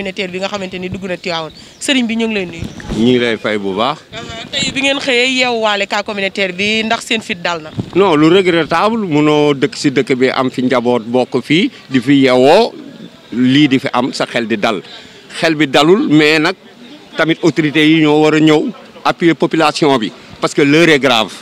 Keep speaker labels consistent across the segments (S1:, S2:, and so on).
S1: communautaire bi nga xamante ni dugg na Tivaouane sëriñ bi ñu ngi lay nuyu.
S2: ñu ngi lay fay bu baax.
S1: tey bi ngeen xëyee yeewuwaale cas communautaire bi ndax seen fit dal na.
S2: non lu regrettable munoo dëkk si dëkk bi am fi njaboot bokk fii di fi yeewoo lii di fi am sa xel di dal xel bi dalul mais nag tamit autorités yi ñoo war a ñëw appuyer population bi parce que l'heure est grave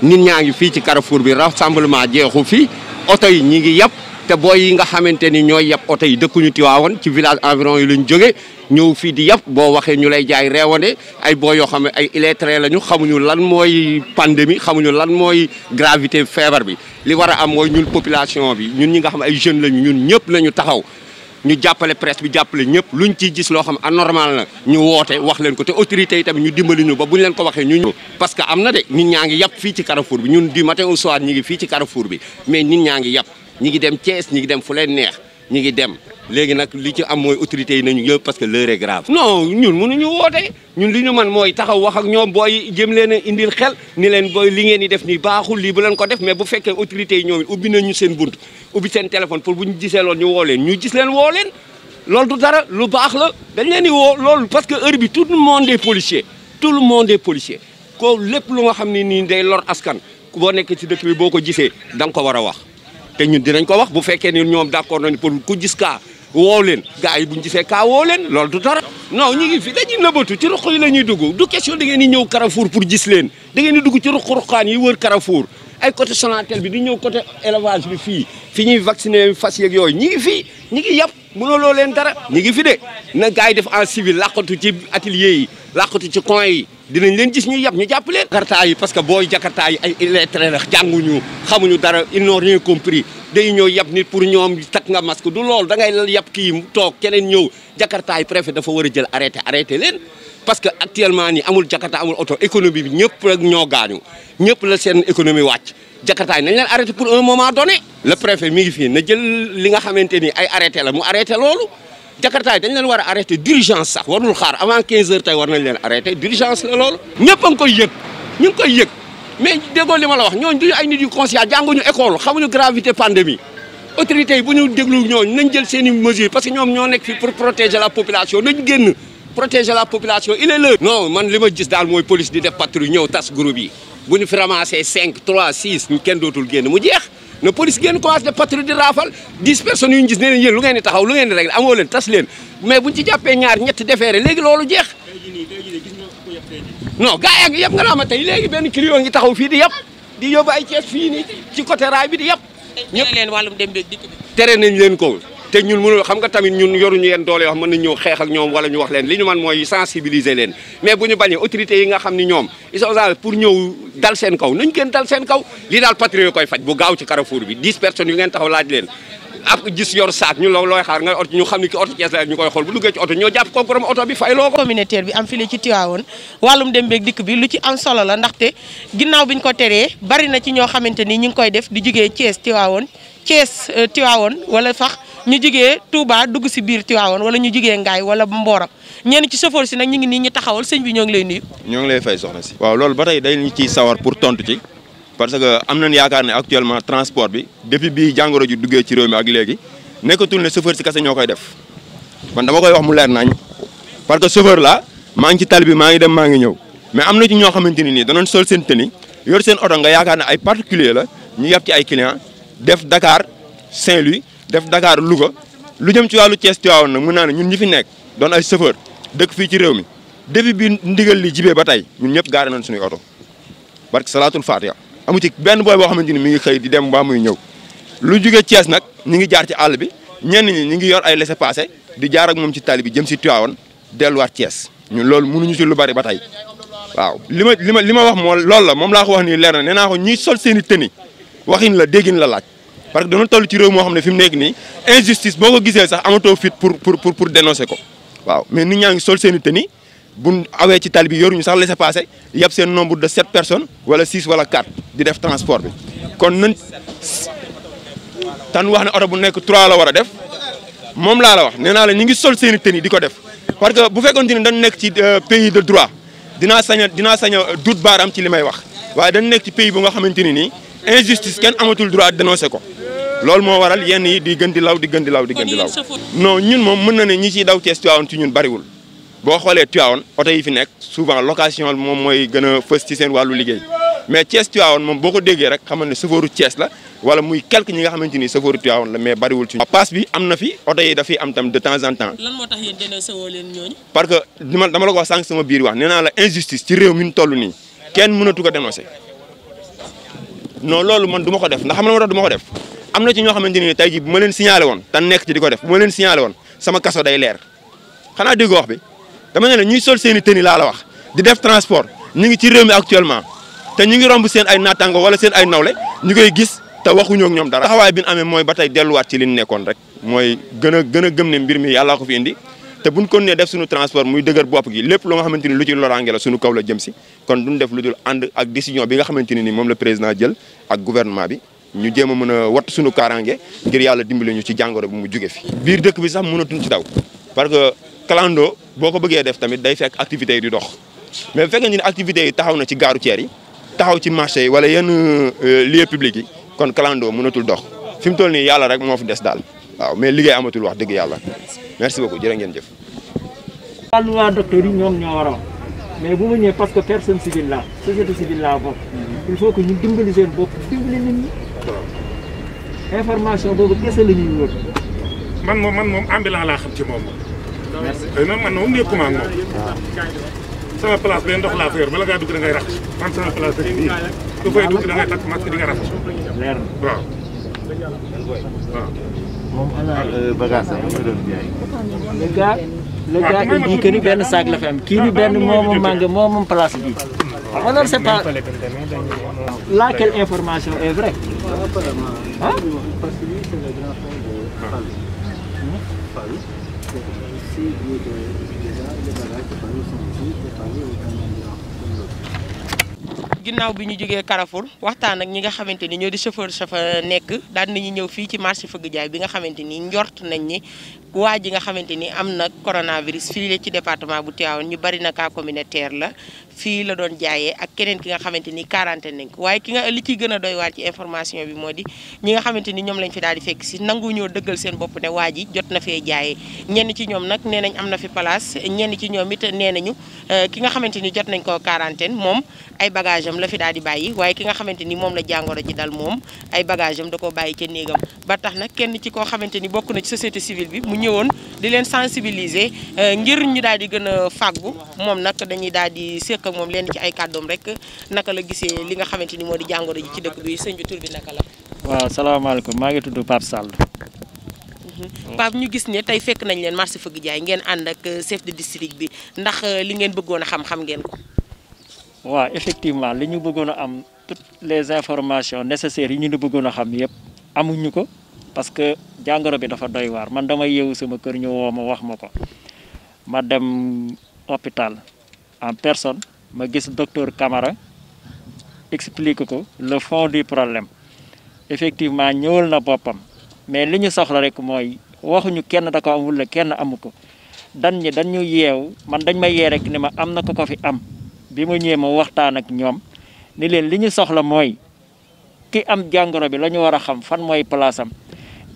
S2: nit ñaa ngi fii ci Carrefour bi rassemblement jeexu fi oto yi ñi ngi yàpp te booy yi nga xamante ni ñooy yàpp oto yi dëkkuñu Tivaouane ci village environ yi lañ jóge ñëw fii di yàpp boo waxee ñu lay jaay reewande ay booy yoo xam ne ay illettrés lañu xamuñu lan mooy pandémie xamuñu lan mooy gravité feebar bi li war a am mooy ñun population bi ñun ñi nga xam ay jeunes lañu ñun ñëpp lañu taxaw ñu jàppale presse bi jàppale ñëpp luñ ciy gis loo xam anormal na ñu woote wax leen ko te autorités yi tamit ñu dimbali ñu ba buñ leen ko waxee ñu parce que am na de nit ñaa ngi yàpp fii ci Carrefour bi ñun du matin au soir ñi ngi fii ci Carrefour bi mais nit ñaa ngi yàpp ñi ngi dem Thiès ñi ngi dem fu leen neex ñi ngi dem léegi nag li ci am mooy autorités yi nañu yëpp parce que l'heure est grave. non ñun mënuñu woote ñun li ñu man mooy taxaw wax ak ñoom booy jëm leen a indil xel ni leen booy li ngeen di def nii baaxul lii bu leen ko def mais bu fekkee autorités yi ñoom it ubbi nañu seen bunt ubbi seen téléphone pour bu ñu gisee loolu ñu woo leen ñu gis leen woo leen loolu du dara lu baax la dañ leen di woo loolu parce que heure bi tout le monde est policier tout le monde est policier ko lépp lu nga xam ne nii day lor askan boo nekk ci dëkk bi boo ko gisee da nga ko war a wax te ñun dinañ ko wax bu fekkee ni ñoom d'accord nañu pour ku gis kaa woo leen gars yi bu ñu gisee kaa woo leen loolu du dara non ñu ngi fi dañuy nëbbatu ci ruq yi la ñuy dugg du question da ngeen di ñëw Carrefour pour gis leen da ngeen di dugg ci ruq-ruqaan yi wër Carrefour ay côté Sonatel bi di ñëw côté élevage bi fii fi ñuy vacciner fas yeeg yooyu ñi ngi fii ñi ngi yàpp mënuloo leen dara ñi ngi fi de na gars yi def en civil làqatu ci atelier yi làqatu ci coin yi dinañ leen gis ñu yàpp ñu jàpp leen jakarta yi parce que booy jakarta yi ay illettrés la jànguñu xamuñu dara ils n'ont rien compris day ñëw yàpp nit pour ñoom takk nga masque du loolu da ngay yàpp kii toog keneen ñëw jakarta yi préfet dafa war a jël arrêté leen parce que actuellement nii amul jakarta amul oto économie bi ñëpp rek ñoo gaañu ñëpp la seen économie wàcc jakarta yi nañ leen arrêté pour un moment donné le préfet mi ngi fii na jël li nga xamante ni ay arrêté la mu arrêté loolu jakarta yi dañ leen war a arrêté d'urgence sax warul xaar avant 15 heures tey war nañ leen arrêté d'urgence la loolu ñëpp a ngi koy yëg ñu ngi koy yëg mais déggoo li ma la wax ñooñu duñu ay nit yu conscient jànguñu école xamuñu gravité pandémie autorités yi bu ñu déglu ñooñu nañ jël seen i mesures parce que ñoom ñoo nekk fii pour protéger la population nañ génn protéger la population il est l'heure non man li ma gis daal mooy police di def patrouille ñëw tas groupe yi bu ñu fi ramassé 5 3 6 kenn dootul génn mu jeex na police génn commencé def patrouille di raafal 10 personnes yu ñu gis ne leen yéen lu ngeen di taxaw lu ngeen di régler amoo leen tas leen mais buñ ci jàppee ñaar ñetti defeere léegi loolu jeex non gars yi ak yëpp nga naa ma tey léegi benn client ngi taxaw fii di yëpp di yóbbu ay Thiès fii nii ci côté raay bi di yëpp
S1: ñëpp leen wàllum dem beeg dikk bi
S2: tere nañ leen ko te ñun mënul xam nga tamit ñun yoruñu yenn doole yoo xam mën nañ ñëw xeex ak ñoom wala ñu wax leen li ñu man mooy sensibiliser leen mais bu ñu bañee autorités yi nga xam ni ñoom ils sont pour ñëw dal seen kaw nañ gën dal seen kaw lii daal patrouille koy faj bu gaaw ci Carrefour bi 10 personnes yu ngeen taxaw laaj leen ak gis yor saak ñu looy xaar nga oto ñu xam ni ki oto Thiès la ñu koy xool bu duggee ci oto ñoo jàpp ko borom oto bi fay loo ko
S1: communautaire bi am fii ci Tivaouane wàllum dem beeg dikk bi lu ci am solo la ndaxte ginnaaw biñ ko teree bari na ci ñoo xamante ni ñu ngi koy def di jugee Thiès Tivaouane wala fax ñu jugee Touba dugg si biir Tivaouane wala ñu jugee Ngaay wala Mboram ñenn ci chauffeur si nag ñu ngi nii ñu taxawal sëñ bi ñoo ngi lay nuyu.
S3: ñoo ngi lay fay soxna si. waaw loolu ba tey dañu ciy sawar pour tontu ci parce que am nañu yaakaar ne actuellement transport bi depuis bii jàngoro ji duggee ci réew mi ak léegi nekkatul ne chauffeur si kese ñoo koy def man dama koy wax mu leer nañ parce que chauffeur la maa ngi ci tali bi maa ngi dem maa ngi ñëw mais am na ci ñoo xamante ni nii danoon sol seen tenue yor seen oto nga yaakaar ne ay particulier la ñu yàpp ci ay client def Dakar Saint-Louis def Dakar Louga lu jëm ci wàllu Thiès Tivaouane nag mën naa ne ñun ñi fi nekk doon ay chauffeur dëkk fii ci réew mi depuis bi ndigal li jibee ba tey ñun ñëpp gaare nañ suñuy oto barke salaatul faatiha amu ci benn booy boo xamante ni mi ngi xëy di dem mbaa muy ñëw lu jógee Thiès nag ñu ngi jaar ci àll bi ñenn ñi ñu ngi yor ay laissez-passer di jaar ak moom ci tali bi jëm si Tivaouane delluwaat Thiès ñun loolu mënuñu si lu bari ba tey waaw li ma wax moo loolu la moom laa ko wax nii leer na nee naa ko ñiy sol seen i tenue waxin la déggin la laaj parce que dañoo toll ci réew moo xam ne fi mu nekk nii injustice boo ko gisee sax amatoo fit pour dénoncer ko waaw mais nit ñaa ngi sol seen i tenue bu awee ci tali bi yoruñu sax laissez-passer yàpp seen nombre de 7 personnes wala 6 wala 4 di def transport bi kon nañ tan wax ne oto bu nekk 3 la war a def moom laa la wax nee naa la ñu ngi sol seen i tenue di ko def parce que bu fekkoon ne dañu nekk ci pays de droit dinaa sañ a dut baaraam ci li may wax waaye dañu nekk ci pays bu nga xamante ni nii injustice kenn amatul droit dénoncer ko loolu moo waral yenn yi di gën di law di gën di law di gën di law. non ñun moom mën na ne ñi ciy daw Thiès Tivaouane ci ñun bariwul boo xoolee Tivaouane oto yi fi nekk souvent location moom mooy gën a fës ci seen wàllu liggéey mais Thiès Tivaouane moom boo ko déggee rek xamal ne chauffeuru Thiès la wala muy quelque ñi nga xamante ni chauffeuru Tivaouane la mais bariwul ci. passe bi am na fi oto yi dafay am tam de temps en temps.
S1: lan moo tax yéen dénoncé woo leen ñooñu.
S3: parce que dama la ko wax sànq sama biir wax nee naa la injustice ci réew mi ñu toll nii kenn mënatu ko dénoncé non loolu man du ma ko def ndax xam nga moo tax du ma ko def am na ci ñoo xamante ni tey jii bu ma leen signalé woon te nekk ci di ko def bu ma leen signalé woon sama kaso day leer xanaa déggoo wax bi dama ne la ñuy sol seen i tenue laa la wax di def transport ñu ngi ci réew mi actuellement te ñu ngi romb seen ay naataango wala seen ay nawle ñu koy gis te waxuñoo ak ñoom dara. taxawaay bi ñu amee mooy ba tey delluwaat ci li ñu nekkoon rek mooy gën a gëm ne mbir mi yàllaa ko fi indi te buñ ko nee def suñu transport muy dëgër bopp gi lépp lu nga xamante ni lu ci loraange la suñu kaw la jëm si kon duñ def lu dul ànd ak décision bi nga xamante ni moom la président jël ak gouvernement bi ñu jéem a mën a wattu suñu kaaraange ngir yàlla dimbali ñu ci jàngoro bi mu jóge fi. biir dëkk bi sax mënatuñ ci daw parce que clando boo ko bëggee def tamit day fekk activités yi di dox mais bu fekkee ne activités yi taxaw na ci gaaru ceer yi taxaw ci marché yi wala yenn lieux publics yi kon clando mënatul dox fi mu toll nii yàlla rek moo fi des daal waaw mais liggéey amatul wax dëgg yàlla merci beaucoup jërë ngeen jëf.
S4: wàllu waa docteur yi ñoom ñoo war a wax mais bu ma ñëwee parce que personne civile la société civile la bopp il faut que ñu dimbali seen bopp dimbali nit ñi information boobu kese la ñuy wër.
S5: man moom ambulant laa xam ci moom. merci man moom nekkuma ak moom. sama place bee ndox laa fa yor bala ngaa dugg da ngay rax man sama place rek bii ku fay dugg da ngay takk masque di nga rax.
S4: leer na
S5: waaw.
S4: moom ana
S6: bagage am nga doon jaay.
S4: le gars il dit que ni benn sac la fi am kii ni benn moomu màng moomu place bi. alors c'est pas laquelle information est vraie. ah.
S6: Parce que lui c'est le grand frère de Fall. Fall. Si vous déjà les bagages de Fall sont ici, c'est Fall ou
S1: ginnaaw bi ñu jógee Carrefour waxtaan ak ñi nga xamante ni ñoo di chauffeur nekk daan nañu ñëw fii ci marché Fëgg Jaay bi nga xamante ni njort nañ ni waa ji nga xamante ni am na coronavirus fii la ci département bu Tivaouane ñu bari na cas communautaire la fii la doon jaayee ak keneen ki nga xamante ni quarantaine nañ ko waaye ki nga li ciy gën a doy waar ci information bi moo di ñi nga xamante ni ñoom lañ fi daal di fekk si nangu ñoo dëggal seen bopp ne waa ji jot na fee jaayee ñenn ci ñoom nag nee nañ am na fi place ñenn ci ñoom it nee nañu ki nga xamante ni jot nañ ko quarantaine moom ay bagage am la fi daal di bàyyi waaye ki nga xamante ni moom la jàngoro ji dal moom ay bagage am da koo bàyyi ca néegam ba tax nag kenn ci koo xamante ni bokk na ci société civile bi mu ñëwoon di leen sensibiliser ngir ñu daal di gën a fàggu moom nag dañuy daal di séq ak moom leen ci ay kàddoom rek naka la gisee li nga xamante ni moo di jàngoro ji ci dëkk bi sëñ bi tur bi naka la.
S4: waaw salaamaaleykum maa ngi tudd Pape Sall.
S1: Pape ñu gis ne tey fekk nañ leen marché Fëgg Jaay ngeen ànd ak chef de district bi ndax li ngeen bëggoon a xam ngeen ko.
S4: waaw effectivement li ñu bëggoon a am toutes les informations nécessaires yi ñu bëggoon a xam yëpp amuñu ko parce que jàngoro bi dafa doy waar man dama yeewu sama kër ñu woo ma wax ma ko ma dem hôpital en personne ma gis docteur Camara explique ko le fond du problème effectivement ñëwal na boppam mais li ñu soxla rek mooy waxuñu kenn da ko am wala kenn amu ko dañu yeew man dañ ma yee rek ni ma am na ko fi am bi ma ñëwee ma waxtaan ak ñoom ni leen li ñu soxla mooy ki am jàngoro bi la ñu war a xam fan mooy place am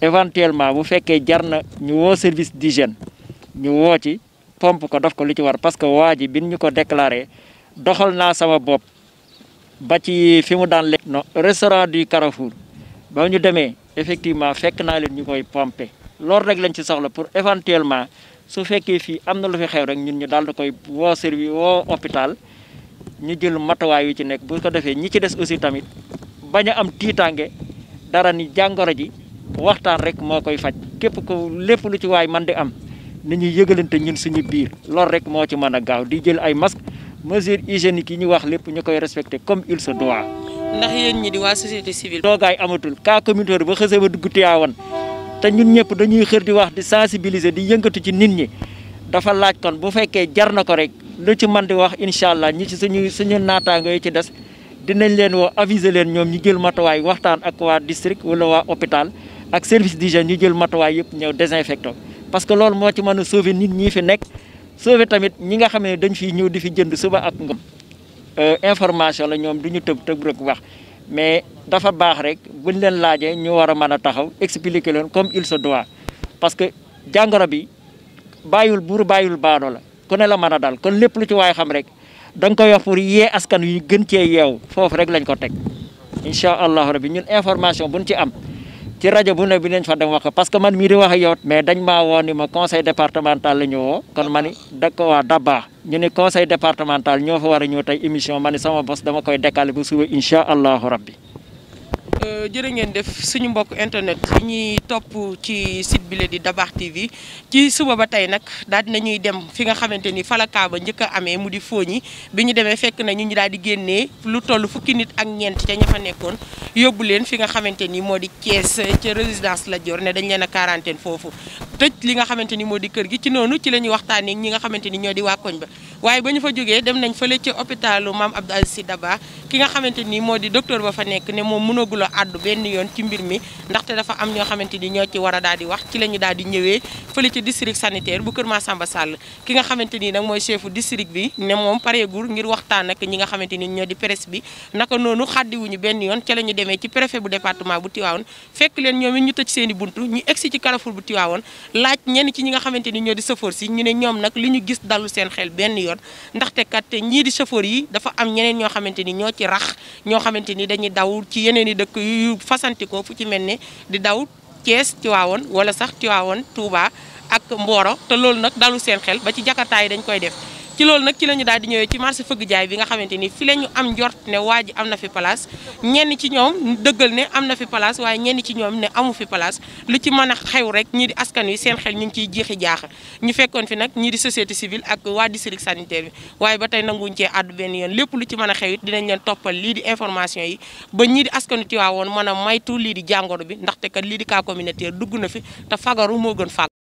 S4: éventuellement bu fekkee jar na ñu woo service d'hygiène ñu woo ci pompe ko def ko li ci war parce que waa ji bi ñu ko déclaré doxal naa sama bopp ba ci fi mu daan lekk no restaurant du Carrefour ba ñu demee effectivement fekk naa leen ñu koy pomper loolu rek lañ ci soxla pour éventuellement su fekkee fii am na lu fi xew rek ñun ñu daal di koy woo service woo hôpital ñu jël matuwaay yu ci nekk bu ko defee ñi ci des aussi tamit bañ a am tiitaange dara ni jàngoro ji waxtaan rek moo koy faj képp ko lépp lu ci waay man di am ni ñuy yëgalante ñun suñu biir loolu rek moo ci mën a gaaw di jël ay masques mesures hygiéniques yi ñu wax lépp ñu koy respecté comme il se doit.
S1: ndax yéen ñi di waa société civile.
S4: toogaay amatul cas communautaire ba xësee ba dugg Tivaouane te ñun ñëpp dañuy xër di wax di sensibiliser di yëngatu ci nit ñi dafa laaj kon bu fekkee jar na ko rek lu ci mën di wax incha allah ñi ci suñu naataango yi ci des dinañ leen woo aviser leen ñoom ñu jël matuwaay waxtaan ak waa district wala waa hôpital ak service d'hygiène ñu jël matuwaay yëpp ñëw désinfecté parce que loolu moo ci mën a sauver nit ñi fi nekk sauver tamit ñi nga xam ne dañ fiy ñëw di fi jënd suba ak ngom information la ñoom du ñu tëb rek wax mais dafa baax rek buñ leen laajee ñu war a mën a taxaw expliquer leen comme il se doit parce que jàngoro bi bàyyul buur bàyyul baado la ku ne la mën a dal kon lépp lu ci waay xam rek da nga koy wax pour yee askan wi gën cee yeewu foofu rek lañ ko teg incha allahu rabi ñun information buñ ci am ci rajo bu ne bi nañ fa dem wax ko parce que man mii di wax ak yow mais dañ maa woo ni ma conseil départemental la ñu woo kon ma ni da ko waa Dabakh ñu ne conseil départemental ñoo fa war a ñëw tey émission ma ni sama bos dama koy décaler bu suba incha allahu rabbi
S1: jërë ngeen def suñu mbokk internet yi ñuy topp ci site bi la di Dabakh TV ci suba ba tey nag daal di nañuy dem fi nga xamante ni falaka ba njëkk a amee mu di Fogny bi ñu demee fekk na ñu daal di génnee lu toll fukki nit ak ñeent ca ña fa nekkoon yóbbu leen fi nga xamante ni moo di Thiès ca résidence Lat Dior ne dañ leen a quarantaine foofu tëj li nga xamante ni moo di kër gi ci noonu ci la ñuy waxtaanee ñi nga xamante ni ñoo di waa koñ ba waaye ba ñu fa jógee dem nañ fële ci hôpitalu Mame Abdou Aziz Sy Dabakh ki nga xamante ni moo di docteur ba fa nekk ne moom mënagul a àddu benn yoon ci mbir mi ndaxte dafa am ñoo xamante ni ñoo ci war a daal di wax ci la ñu daal di ñëwee fële ci district sanitaire bu Kër Massamba Sall ki nga xamante ni nag mooy chefu district bi ne moom pareegul ngir waxtaan ak ñi nga xamante ni ñoo di presse bi naka noonu xàddiwuñu benn yoon ca la ñu demee ci préfet bu département bu Tivaouane fekk leen ñoom it ñu tëj seen i buntu ñu egsi ci Carrefour bu Tivaouane laaj ñenn ci ñi nga xamante ni ñoo di chauffeur si ñu ne ñoom nag li ñu gis dalu seen xel benn yoon ndaxte kat ñii di chauffeur yi dafa am ñeneen ñoo xamante ni ñoo ci rax ñoo xamante ni dañuy daw ci yeneen i dëkk yu fasantikoo fu ci mel ne di daw Thiès Tivaouane wala sax Tivaouane Touba ak Mboro te loolu nag dalu seen xel ba ci jakarta yi dañ koy def ci loolu nag ci la ñu daal di ñëwee ci marché fëgg jaay bi nga xamante ni fi la ñu am njort ne waa ji am na fi place ñenn ci ñoom dëggal ne am na fi place waaye ñenn ci ñoom ne amu fi place lu ci mën a xew rek ñii di askan wi seen xel ñu ngi ciy jeexi jaaxa ñu fekkoon fi nag ñii di société civile ak waa district sanitaire bi waaye ba tey nanguñ cee àddu benn yoon lépp lu ci mën a xew it dinañ leen toppal lii di information yi ba ñii di askanu Tivaouane mën a maytu lii di jàngoro bi ndaxte kat lii di cas communautaire dugg na fi te fagaru moo gën fàgg